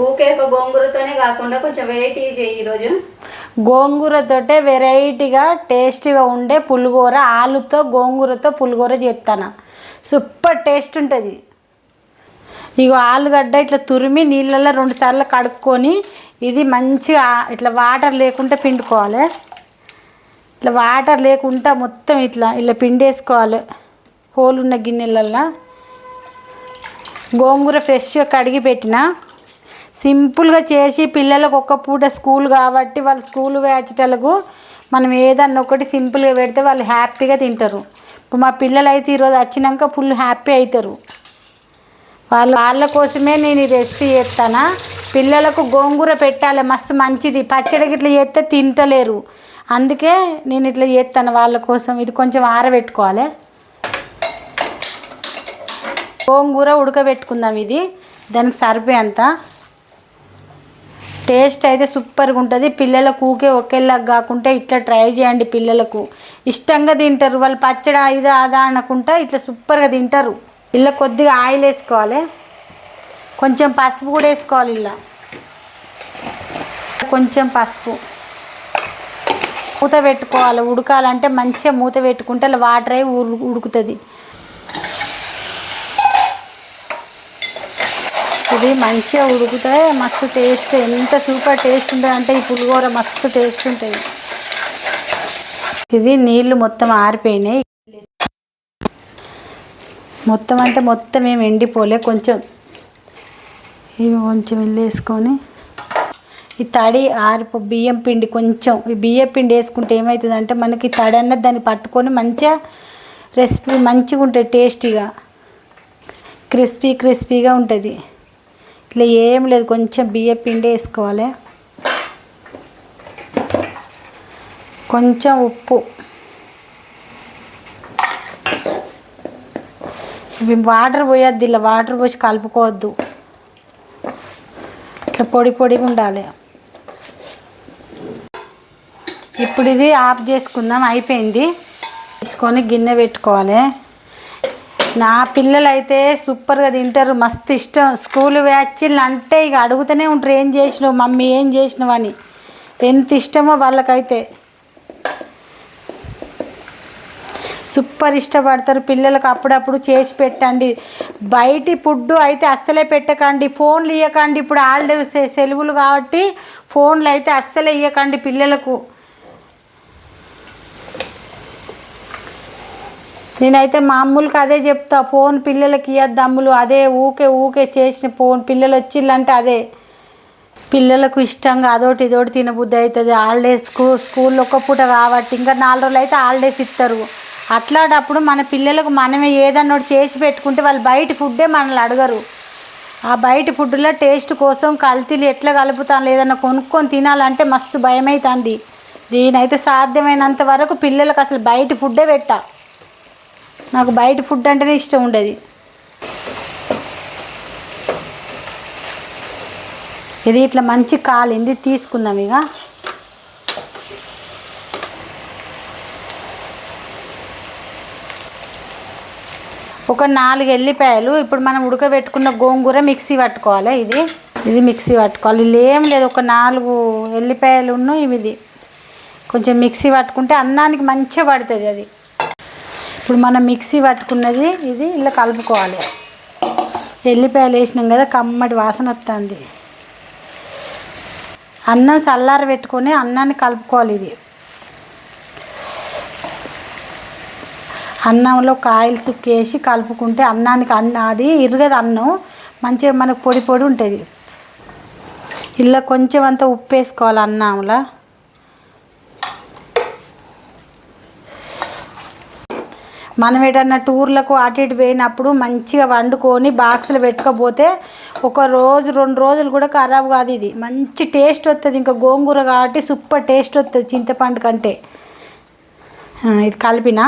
ఊకే ఒక గోంగూరతోనే కాకుండా కొంచెం వెరైటీ చేయి ఈరోజు. గోంగూరతోటే వెరైటీగా టేస్టీగా ఉండే పులిహోర, ఆలుతో గోంగూరతో పులిహోర చేస్తాను. సూపర్ టేస్ట్ ఉంటుంది. ఇగో ఆలుగడ్డ ఇట్లా తురిమి నీళ్ళల్లో 2 సార్లు కడుక్కొని ఇది మంచిగా ఇట్లా వాటర్ లేకుండా పిండుకోవాలి. ఇట్లా వాటర్ లేకుండా మొత్తం ఇట్లా ఇలా పిండేసుకోవాలి హోలున్న గిన్నెలల్లో. గోంగూర ఫ్రెష్గా కడిగి పెట్టిన, సింపుల్గా చేసి పిల్లలకు ఒక్క పూట స్కూల్ కాబట్టి వాళ్ళు స్కూల్ వేచేటలకు మనం ఏదన్నా ఒకటి సింపుల్గా పెడితే వాళ్ళు హ్యాపీగా తింటారు. ఇప్పుడు మా పిల్లలు అయితే ఈరోజు వచ్చినాక ఫుల్ హ్యాపీ అవుతారు. వాళ్ళ కోసమే నేను ఈ రెసిపీ చేస్తాను. పిల్లలకు గోంగూర పెట్టాలి, మస్తు మంచిది. పచ్చడికి ఇట్లా చేస్తే తింటలేరు, అందుకే నేను ఇట్లా చేస్తాను వాళ్ళ కోసం. ఇది కొంచెం ఆరబెట్టుకోవాలి. గోంగూర ఉడకబెట్టుకుందాం. ఇది దానికి సరిపోయేంత. టేస్ట్ అయితే సూపర్గా ఉంటుంది. పిల్లలకు ఊకే ఒకేలాగా కాకుండా ఇట్లా ట్రై చేయండి. పిల్లలకు ఇష్టంగా తింటారు. వాళ్ళు పచ్చడి ఇదా అదా అనకుండా ఇట్లా సూపర్గా తింటారు. ఇలా కొద్దిగా ఆయిల్ వేసుకోవాలి, కొంచెం పసుపు కూడా వేసుకోవాలి. ఇలా కొంచెం పసుపు, మూత పెట్టుకోవాలి. ఉడకాలంటే మంచిగా మూత పెట్టుకుంటే అలా వాటర్ అయి ఉడుకుతుంది. ఇది మంచిగా ఉడికితే మస్తు టేస్ట్, ఎంత సూపర్ టేస్ట్ ఉంటుంది అంటే ఈ పులిహోర మస్తు టేస్ట్ ఉంటుంది. ఇది నీళ్ళు మొత్తం ఆరిపోయినాయి. మొత్తం అంటే మొత్తం ఏమి ఎండిపోలే, కొంచెం ఇవి కొంచెం వేసుకొని ఈ తడి బియ్యం పిండి కొంచెం, ఈ బియ్యం పిండి వేసుకుంటే ఏమవుతుందంటే మనకి తడి అన్నది దాన్ని పట్టుకొని మంచిగా రెసిపీ మంచిగా ఉంటుంది. టేస్టీగా క్రిస్పీగా ఉంటుంది. ఇట్లా ఏం లేదు, కొంచెం బియ్యం పిండి వేసుకోవాలి, కొంచెం ఉప్పు. ఇవి వాటర్ పోయొద్దు, ఇలా వాటర్ పోసి కలుపుకోవద్దు. ఇట్లా పొడిగా ఉండాలి. ఇప్పుడు ఇది ఆఫ్ చేసుకుందాం. అయిపోయింది. తెచ్చుకొని గిన్నె పెట్టుకోవాలి. నా పిల్లలు అయితే సూపర్గా తింటారు, మస్తు ఇష్టం. స్కూల్ వ్యాచిల్ అంటే ఇక అడుగుతూనే ఉంటారు, ఏం చేసినావు మమ్మీ, ఏం చేసినావు అని. ఎంత ఇష్టమో వాళ్ళకైతే, సూపర్ ఇష్టపడతారు. పిల్లలకు అప్పుడప్పుడు చేసి పెట్టండి. బయటి ఫుడ్ అయితే అస్సలే పెట్టకండి. ఫోన్లు ఇవ్వకండి. ఇప్పుడు హాలిడేస్ సెలవులు కాబట్టి ఫోన్లు అయితే అస్సలే ఇవ్వకండి పిల్లలకు. నేనైతే మామూలుగా అదే చెప్తా, ఫోన్ పిల్లలకి ఇవ్వద్దమ్ములు. అదే ఊకే చేసిన ఫోన్ పిల్లలు వచ్చిందంటే అదే పిల్లలకు ఇష్టంగా అదోటి ఇదోటి తినబుద్ధి అవుతుంది. హాలిడేస్ స్కూల్లో ఒక్క పూట కాబట్టి ఇంకా 4 రోజులు అయితే హాలిడేస్ ఇస్తారు. అట్లాంటప్పుడు మన పిల్లలకు మనమే ఏదన్నా ఒకటి చేసి పెట్టుకుంటే వాళ్ళు బయట ఫుడ్డే మనల్ని అడగరు. ఆ బయట ఫుడ్లో టేస్ట్ కోసం కల్తీలు ఎట్లా కలుపుతాను, లేదన్నా కొనుక్కొని తినాలంటే మస్తు భయమవుతుంది. నేనైతే సాధ్యమైనంత వరకు పిల్లలకు అసలు బయట ఫుడ్డే పెట్టా. నాకు బయట ఫుడ్ అంటేనే ఇష్టం ఉండదు. ఇది ఇట్లా మంచి కాలింది, తీసుకుందాం. ఇక ఒక 4 ఎల్లిపాయలు. ఇప్పుడు మనం ఉడకబెట్టుకున్న గోంగూర మిక్సీ పట్టుకోవాలి. ఇది మిక్సీ పట్టుకోవాలి. ఇలా ఏం లేదు, ఒక 4 ఎల్లిపాయలు ఇది కొంచెం మిక్సీ పట్టుకుంటే అన్నానికి మంచిగా పడుతుంది. అది ఇప్పుడు మనం మిక్సీ పట్టుకున్నది ఇది ఇలా కలుపుకోవాలి. ఎల్లిపాయలు వేసినాం కదా, కమ్మటి వాసన వస్తుంది. అన్నం చల్లార పెట్టుకొని అన్నాన్ని కలుపుకోవాలి. ఇది అన్నంలో కాయలు సుక్కేసి కలుపుకుంటే అన్నానికి అది ఇరగదు. అన్నం మంచిగా మనకు పొడి ఉంటుంది. ఇలా కొంచెం అంతా ఉప్పు వేసుకోవాలి అన్నంలో. మనం ఏదన్నా టూర్లకు అటు ఇటు పోయినప్పుడు మంచిగా వండుకొని బాక్సులు పెట్టుకోపోతే 1 రోజు 2 రోజులు కూడా ఖరాబ్ కాదు. ఇది మంచి టేస్ట్ వస్తుంది. ఇంకా గోంగూర కాబట్టి సూపర్ టేస్ట్ వస్తుంది చింతపండు కంటే. ఇది కలిపిన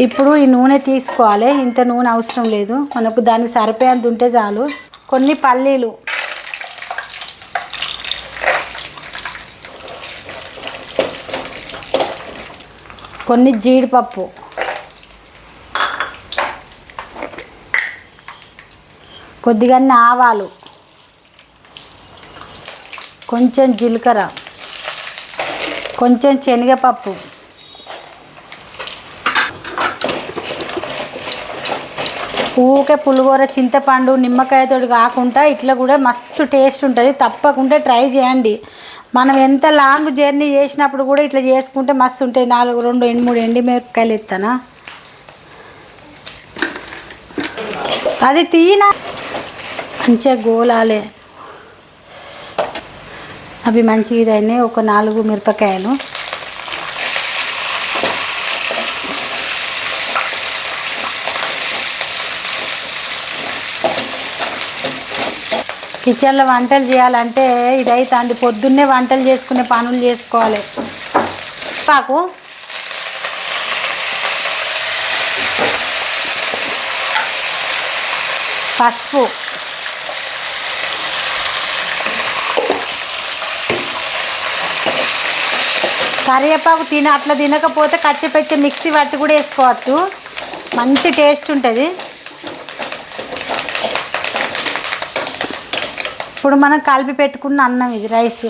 ఇప్పుడు ఈ నూనె తీసుకోవాలి. ఇంత నూనె అవసరం లేదు, మనకు దానికి సరిపోయేంత ఉంటే చాలు. కొన్ని పల్లీలు, కొన్ని జీడిపప్పు, కొద్దిగా ఆవాలు, కొంచెం జీలకర్ర, కొంచెం శనగపప్పు, ఊకే పులిహోర చింతపండు నిమ్మకాయతో కాకుండా ఇట్లా కూడా మస్తు టేస్ట్ ఉంటుంది. తప్పకుండా ట్రై చేయండి. మనం ఎంత లాంగ్ జర్నీ చేసినప్పుడు కూడా ఇట్లా చేసుకుంటే మస్తు ఉంటాయి. 3 ఎండుమిరపకాయలు ఎత్తానా, అది తీనా మంచిగా గోలాలే. అవి మంచిగా ఇదైనాయి. ఒక 4 మిరపకాయలు, కిచెన్లో వంటలు చేయాలంటే ఇదైతే పొద్దున్నే వంటలు చేసుకునే పనులు చేసుకోవాలి. పాకు పసుపు, కరివేపాకు అట్లా తినకపోతే కచ్చపెచ్చ మిక్సీ పట్టి కూడా వేసుకోవచ్చు, మంచి టేస్ట్ ఉంటుంది. ఇప్పుడు మనం కలిపి పెట్టుకున్న అన్నం, ఇది రైస్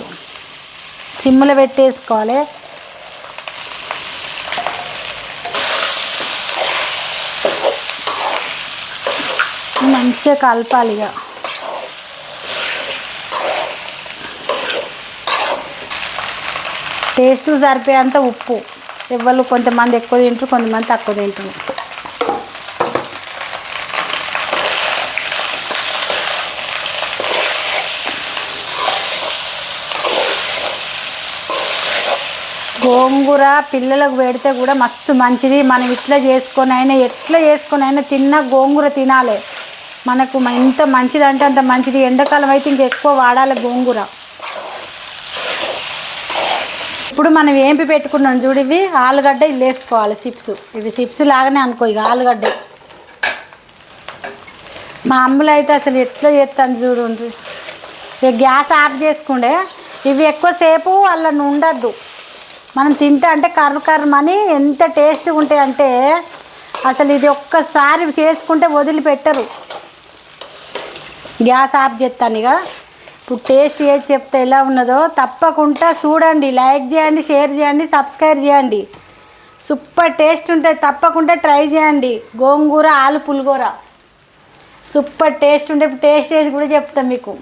సిమ్లో పెట్టేసుకోవాలి. మంచిగా కలపాలి. ఇక టేస్ట్ సరిపోయేంత ఉప్పు. ఎవరు కొంతమంది ఎక్కువ తింటారు, కొంతమంది తక్కువ తింటారు. గోంగూర పిల్లలకు పెడితే కూడా మస్తు మంచిది. మనం ఎట్లా చేసుకొని అయినా తిన్నా గోంగూర తినాలి. మనకు ఎంత మంచిది అంటే అంత మంచిది. ఎండాకాలం అయితే ఇంక ఎక్కువ వాడాలి గోంగూర. ఇప్పుడు మనం ఏంపి పెట్టుకున్నాం చూడు, ఇవి ఆలుగడ్డ ఇల్లు వేసుకోవాలి. ఇవి చిప్స్ లాగానే అనుకో. ఇక ఆలుగడ్డ మా అమ్మలు అయితే అసలు ఎట్లా చేస్తాను చూడు. ఇక గ్యాస్ ఆఫ్ చేసుకుండే. ఇవి ఎక్కువసేపు అలా ఉండద్దు. మనం తింటా అంటే కర్రమని ఎంత టేస్ట్గా ఉంటాయి అంటే అసలు ఇది ఒక్కసారి చేసుకుంటే వదిలిపెట్టరు. గ్యాస్ ఆఫ్ చేస్తాను. ఇక ఇప్పుడు టేస్ట్ చేసి చెప్తే ఎలా ఉన్నదో తప్పకుండా చూడండి. లైక్ చేయండి, షేర్ చేయండి, సబ్స్క్రైబ్ చేయండి. సూపర్ టేస్ట్ ఉంటుంది. తప్పకుండా ట్రై చేయండి. గోంగూర ఆలు పులిహోర సూపర్ టేస్ట్ ఉంటే ఇప్పుడు టేస్ట్ చేసి కూడా చెప్తాను మీకు.